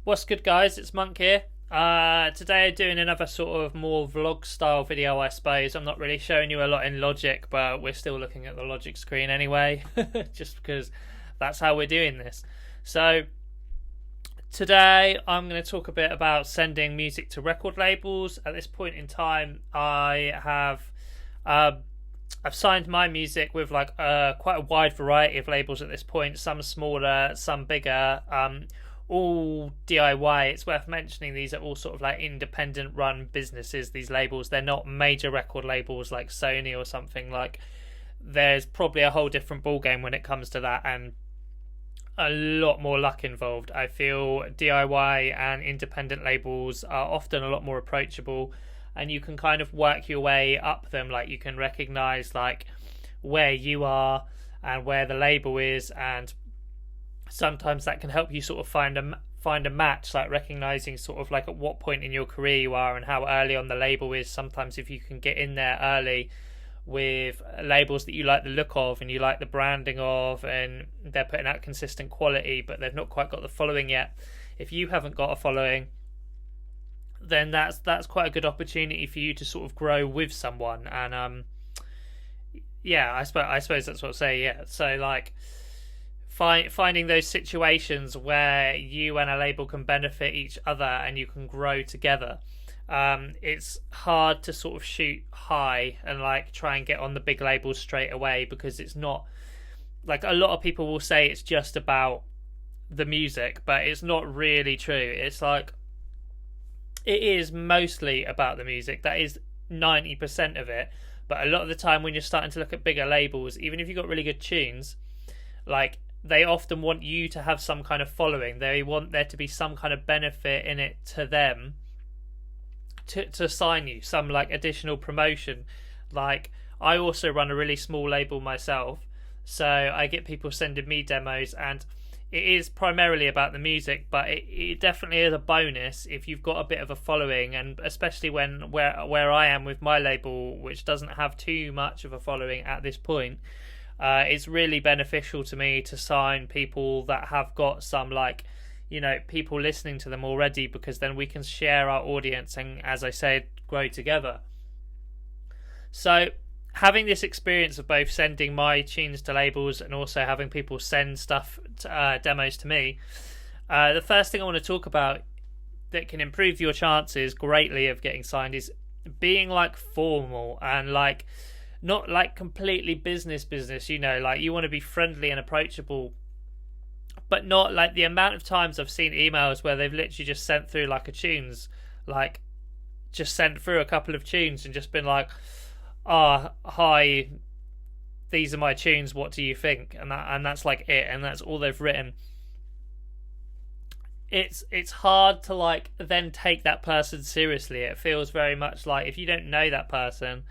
What's good, guys? It's Monk here. Today I'm doing another sort of more vlog style video, I suppose. I'm not really showing you a lot in Logic, but we're still looking at the Logic screen anyway, just because that's how we're doing this. So today I'm going to talk a bit about sending music to record labels. At this point in time, I've signed my music with quite a wide variety of labels at this point. Some smaller, some bigger. All DIY. It's worth mentioning these are all sort of like independent run businesses, these labels. They're not major record labels like Sony or something. Like, there's probably a whole different ballgame when it comes to that, and a lot more luck involved. I feel DIY and independent labels are often a lot more approachable, and you can kind of work your way up them. Like, you can recognize like where you are and where the label is, and sometimes that can help you sort of find a match, like recognizing sort of like at what point in your career you are and how early on the label is. Sometimes if you can get in there early with labels that you like the look of and you like the branding of, and they're putting out consistent quality but they've not quite got the following yet, if you haven't got a following, then that's quite a good opportunity for you to sort of grow with someone. And I suppose that's what I say. Yeah, so like finding those situations where you and a label can benefit each other and you can grow together. It's hard to sort of shoot high and like try and get on the big labels straight away, because it's not like, a lot of people will say it's just about the music, but it's not really true. It's like, it is mostly about the music. That is 90% of it. But a lot of the time when you're starting to look at bigger labels, even if you've got really good tunes, like, they often want you to have some kind of following. They want there to be some kind of benefit in it to them to sign you, some like additional promotion. Like, I also run a really small label myself, so I get people sending me demos, and it is primarily about the music, but it definitely is a bonus if you've got a bit of a following, and especially where I am with my label, which doesn't have too much of a following at this point. It's really beneficial to me to sign people that have got some, like, you know, people listening to them already, because then we can share our audience and, as I said, grow together. So having this experience of both sending my tunes to labels and also having people send stuff demos to me, the first thing I want to talk about that can improve your chances greatly of getting signed is being like formal and like not like completely business, you know, like you want to be friendly and approachable, but not like the amount of times I've seen emails where they've literally just sent through like just sent through a couple of tunes and just been like, hi, these are my tunes, what do you think? And that's like it, and that's all they've written. It's hard to like then take that person seriously. It feels very much like, if you don't know that person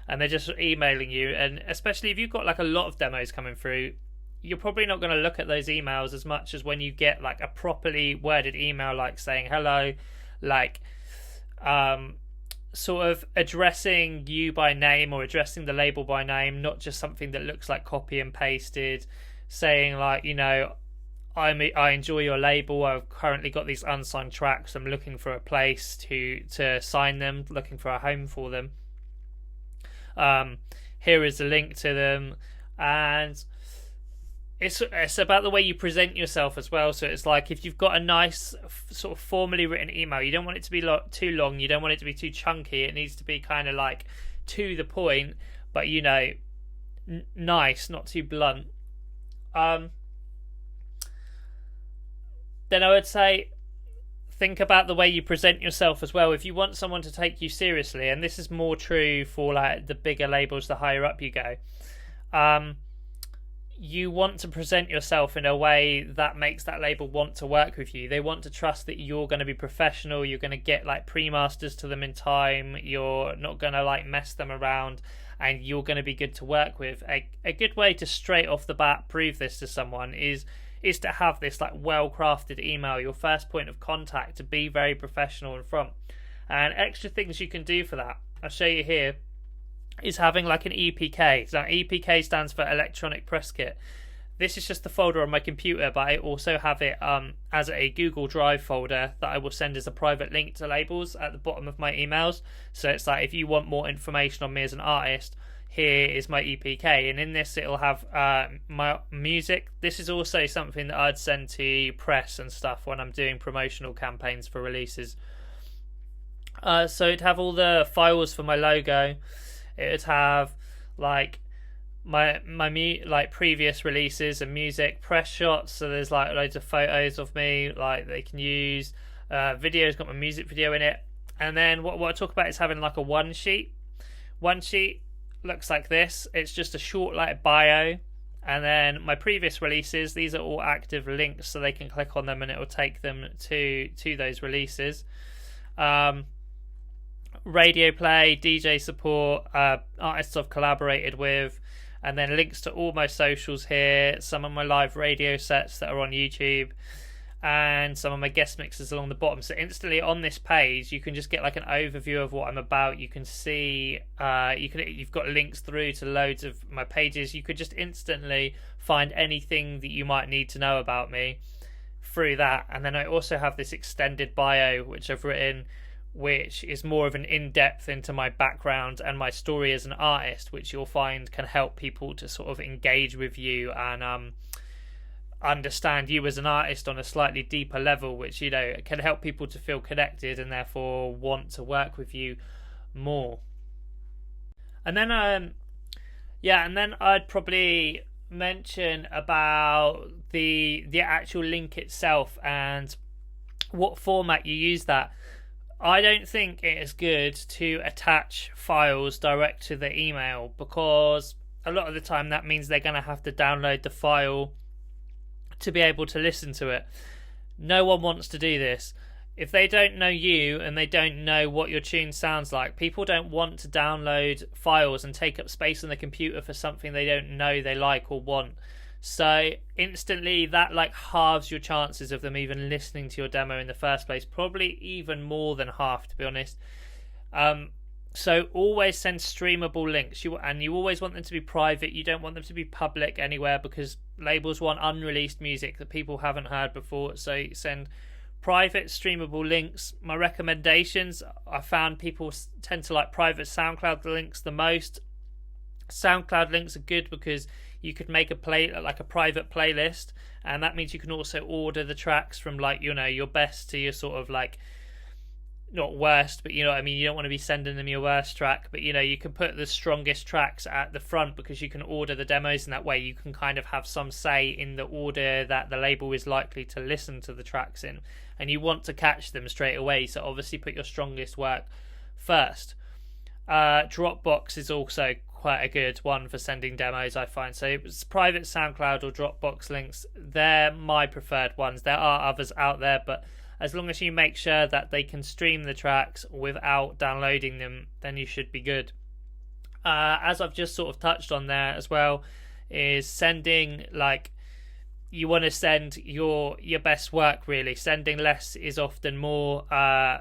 and they're just emailing you, and especially if you've got like a lot of demos coming through, you're probably not going to look at those emails as much as when you get like a properly worded email, like saying hello, like sort of addressing you by name or addressing the label by name, not just something that looks like copy and pasted, saying like, you know, I enjoy your label, I've currently got these unsigned tracks, I'm looking for a place to sign them, looking for a home for them. Here is the link to them. And it's about the way you present yourself as well. So it's like, if you've got a nice sort of formally written email, you don't want it to be too long, you don't want it to be too chunky, it needs to be kind of like to the point, but you know, nice, not too blunt. Then I would say, think about the way you present yourself as well. If you want someone to take you seriously, and this is more true for like the bigger labels, the higher up you go, you want to present yourself in a way that makes that label want to work with you. They want to trust that you're going to be professional, you're going to get like pre-masters to them in time, you're not going to like mess them around, and you're going to be good to work with. A good way to straight off the bat prove this to someone is to have this like well-crafted email, your first point of contact, to be very professional in front. And extra things you can do for that, I'll show you here, is having like an EPK. So EPK stands for Electronic Press Kit. this is just the folder on my computer, but I also have it as a Google Drive folder that I will send as a private link to labels at the bottom of my emails. So it's like, if you want more information on me as an artist, here is my EPK, and in this it'll have my music. This is also something that I'd send to press and stuff when I'm doing promotional campaigns for releases. So it'd have all the files for my logo. It'd have like my like previous releases and music, press shots. So there's like loads of photos of me, like they can use. Video's got my music video in it. And then what I talk about is having like a one sheet. One sheet looks like this. It's just a short like bio. And then my previous releases, these are all active links, so they can click on them and it will take them to those releases. Radio play, DJ support, artists I've collaborated with, and then links to all my socials here, some of my live radio sets that are on YouTube, and some of my guest mixes along the bottom. So instantly on this page, you can just get like an overview of what I'm about. You can see, you've got links through to loads of my pages. You could just instantly find anything that you might need to know about me through that. And then I also have this extended bio, which I've written, which is more of an in-depth into my background and my story as an artist, which you'll find can help people to sort of engage with you and understand you as an artist on a slightly deeper level, which, you know, can help people to feel connected and therefore want to work with you more. And then and then I'd probably mention about the actual link itself and what format you use that. I don't think it is good to attach files direct to the email, because a lot of the time that means they're going to have to download the file to be able to listen to it. No one wants to do this. If they don't know you and they don't know what your tune sounds like, people don't want to download files and take up space on the computer for something they don't know they like or want. So instantly that like halves your chances of them even listening to your demo in the first place, probably even more than half, to be honest. So always send streamable links, you always want them to be private. You don't want them to be public anywhere, because labels want unreleased music that people haven't heard before. So send private streamable links. My recommendations, I found people tend to like private SoundCloud links the most. SoundCloud links are good because you could make a private playlist, and that means you can also order the tracks from like, you know, your best to your sort of like, not worst, but you know what I mean, you don't want to be sending them your worst track, but you know, you can put the strongest tracks at the front because you can order the demos, and that way you can kind of have some say in the order that the label is likely to listen to the tracks in, and you want to catch them straight away, so obviously put your strongest work first. Dropbox is also quite a good one for sending demos, I find. So it's private SoundCloud or Dropbox links. They're my preferred ones. There are others out there, but as long as you make sure that they can stream the tracks without downloading them, then you should be good. As I've just sort of touched on there as well, is sending, like, you want to send your best work, really. Sending less is often more.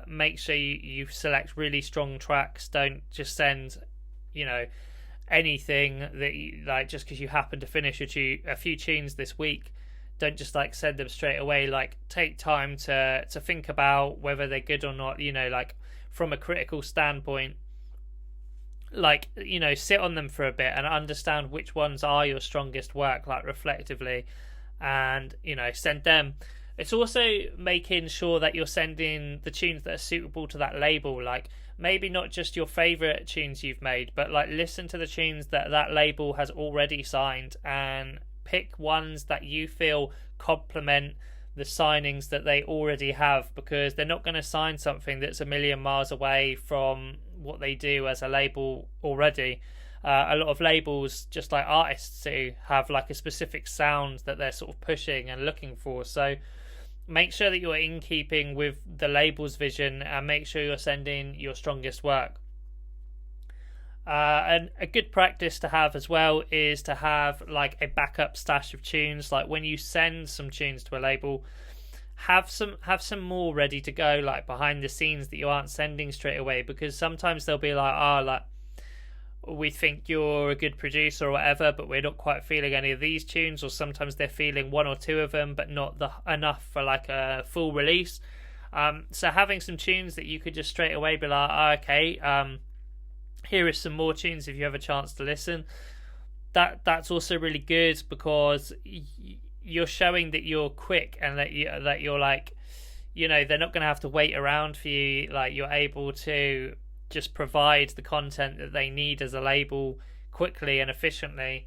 Make sure you select really strong tracks. Don't just send, you know, anything that you like just because you happen to finish a few tunes this week. Don't just like send them straight away. Like, take time to think about whether they're good or not, you know, like from a critical standpoint. Like, you know, sit on them for a bit and understand which ones are your strongest work, like reflectively, and, you know, send them. It's also making sure that you're sending the tunes that are suitable to that label. Like, maybe not just your favorite tunes you've made, but like listen to the tunes that label has already signed and pick ones that you feel complement the signings that they already have, because they're not going to sign something that's a million miles away from what they do as a label already. A lot of labels, just like artists do, have like a specific sound that they're sort of pushing and looking for. So make sure that you're in keeping with the label's vision, and make sure you're sending your strongest work. And a good practice to have as well is to have like a backup stash of tunes. Like, when you send some tunes to a label, have some more ready to go, like behind the scenes, that you aren't sending straight away, because sometimes they'll be like, we think you're a good producer or whatever, but we're not quite feeling any of these tunes, or sometimes they're feeling one or two of them but not enough for like a full release. So having some tunes that you could just straight away be like, okay, here is some more tunes if you have a chance to listen. That's also really good, because you're showing that you're quick and that you're like, they're not going to have to wait around for you. Like, you're able to just provide the content that they need as a label quickly and efficiently.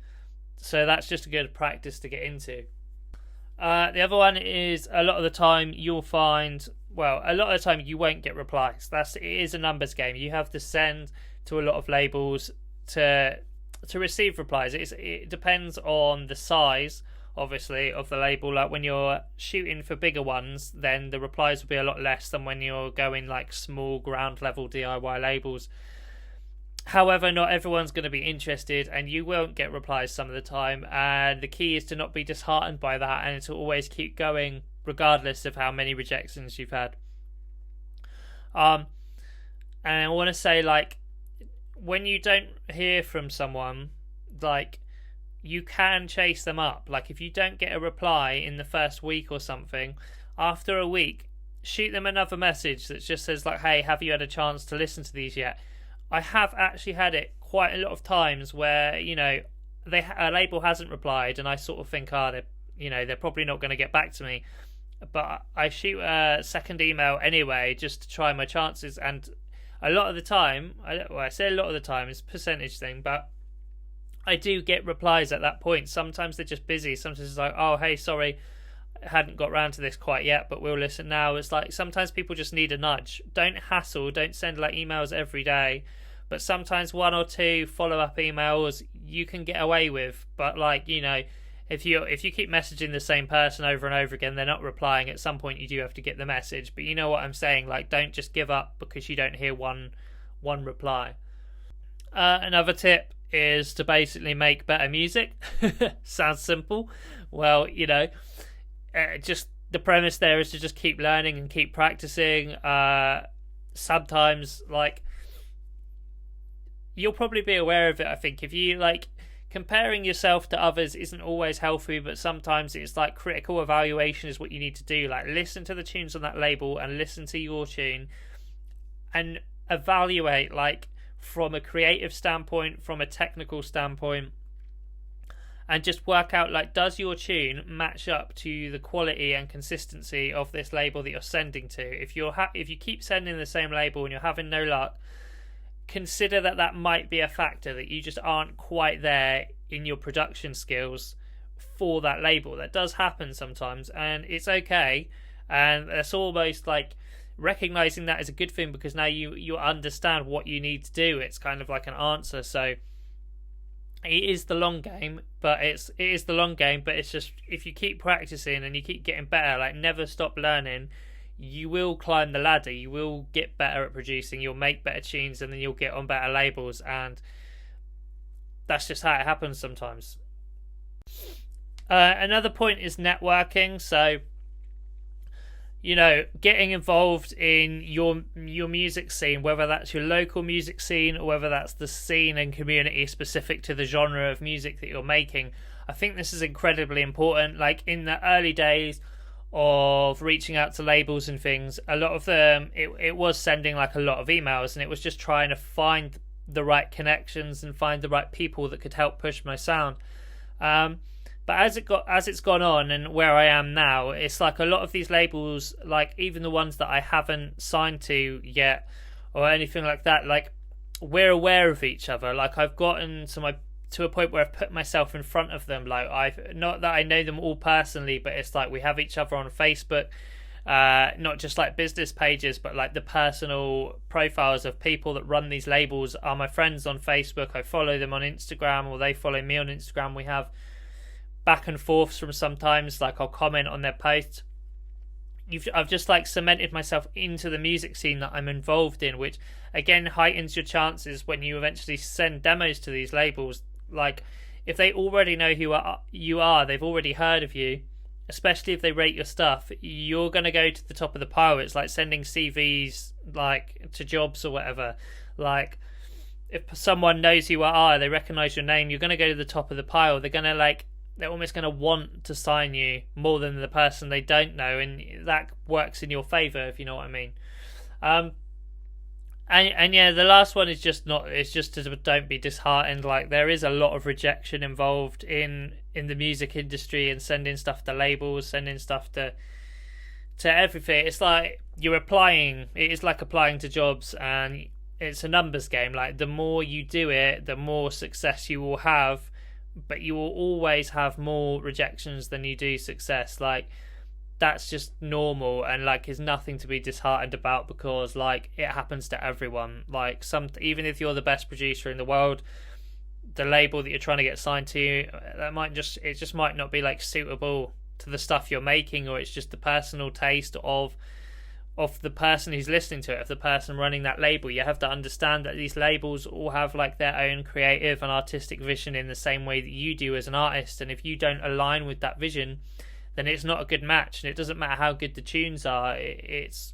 So that's just a good practice to get into. The other one is, a lot of the time you won't get replies. It is a numbers game. You have to send to a lot of labels to receive replies. It depends on the size, obviously, of the label. Like, when you're shooting for bigger ones, then the replies will be a lot less than when you're going like small ground level DIY labels. However, not everyone's going to be interested, and you won't get replies some of the time, and the key is to not be disheartened by that, and to always keep going regardless of how many rejections you've had. And I want to say, like, when you don't hear from someone, like, you can chase them up. Like, if you don't get a reply in the first week or something, after a week, shoot them another message that just says like, hey, have you had a chance to listen to these yet? I have actually had it quite a lot of times where, a label hasn't replied, and I sort of think, they're probably not going to get back to me. But I shoot a second email anyway, just to try my chances. And a lot of the time, I say a lot of the time, it's a percentage thing, but I do get replies at that point. Sometimes they're just busy. Sometimes it's like, oh, hey, sorry, I hadn't got around to this quite yet, but we'll listen now. It's like, sometimes people just need a nudge. Don't hassle. Don't send like emails every day. But sometimes one or two follow-up emails you can get away with. But like, if you keep messaging the same person over and over again, they're not replying. At some point, you do have to get the message. But you know what I'm saying? Like, don't just give up because you don't hear one reply. Another tip is to basically make better music. Sounds simple. Well, just the premise there is to just keep learning and keep practicing. Sometimes, like, you'll probably be aware of it. I think if you like, comparing yourself to others isn't always healthy, but sometimes it's like critical evaluation is what you need to do. Like, listen to the tunes on that label and listen to your tune and evaluate, like, from a creative standpoint, from a technical standpoint, and just work out, like, does your tune match up to the quality and consistency of this label that you're sending to? If you keep sending the same label and you're having no luck, consider that might be a factor, that you just aren't quite there in your production skills for that label. That does happen sometimes, and it's okay. And it's almost like recognizing that is a good thing, because now you understand what you need to do. It's kind of like an answer. So it is the long game, but it's just, if you keep practicing and you keep getting better, like, never stop learning, you will climb the ladder. You will get better at producing. You'll make better tunes, and then you'll get on better labels. And that's just how it happens sometimes. Another point is networking. So, getting involved in your music scene, whether that's your local music scene or whether that's the scene and community specific to the genre of music that you're making. I think this is incredibly important. Like, in the early days of reaching out to labels and things, a lot of them, it was sending like a lot of emails, and it was just trying to find the right connections and find the right people that could help push my sound. But as it's gone on, and where I am now, it's like a lot of these labels, like even the ones that I haven't signed to yet or anything like that, like, we're aware of each other. Like, I've gotten to a point where I've put myself in front of them. Like, I've, not that I know them all personally, but it's like we have each other on Facebook, not just like business pages, but like the personal profiles of people that run these labels are my friends on Facebook. I follow them on Instagram, or they follow me on Instagram. We have back and forths from sometimes, like, I'll comment on their posts. I've just like cemented myself into the music scene that I'm involved in, which again heightens your chances when you eventually send demos to these labels. Like, if they already know who you are, they've already heard of you, especially if they rate your stuff, you're going to go to the top of the pile. It's like sending CVs like to jobs or whatever. Like, if someone knows who you are, they recognize your name, you're going to go to the top of the pile. They're almost going to want to sign you more than the person they don't know, and that works in your favor, if you know what I mean. And yeah, the last one is just not. It's just to don't be disheartened. Like, there is a lot of rejection involved in the music industry, and sending stuff to labels, sending stuff to everything. It's like you're applying. It is like applying to jobs, and it's a numbers game. Like, the more you do it, the more success you will have, but you will always have more rejections than you do success. Like, that's just normal, and like, is nothing to be disheartened about, because like, it happens to everyone. Like, even if you're the best producer in the world, the label that you're trying to get signed to, it just might not be like suitable to the stuff you're making, or it's just the personal taste of the person who's listening to it, of the person running that label. You have to understand that these labels all have like their own creative and artistic vision in the same way that you do as an artist, and if you don't align with that vision, then it's not a good match. And it doesn't matter how good the tunes are. It's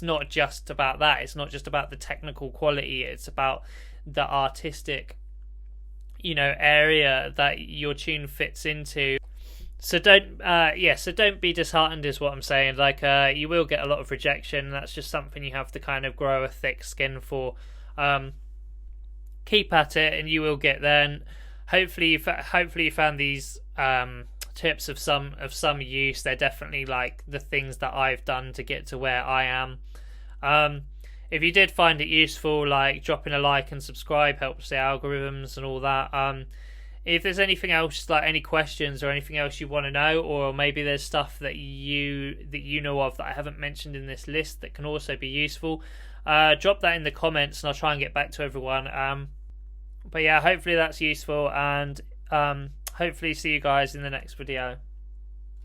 not just about that. It's not just about the technical quality. It's about the artistic, area that your tune fits into. So don't be disheartened, is what I'm saying. Like, you will get a lot of rejection. That's just something you have to kind of grow a thick skin for. Keep at it, and you will get there. And hopefully you found these tips of some use. They're definitely like the things that I've done to get to where I am. If you did find it useful, like, dropping a like and subscribe helps the algorithms and all that. If there's anything else, like any questions or anything else you want to know, or maybe there's stuff that you know of that I haven't mentioned in this list that can also be useful, drop that in the comments and I'll try and get back to everyone. But yeah, hopefully that's useful, and hopefully see you guys in the next video.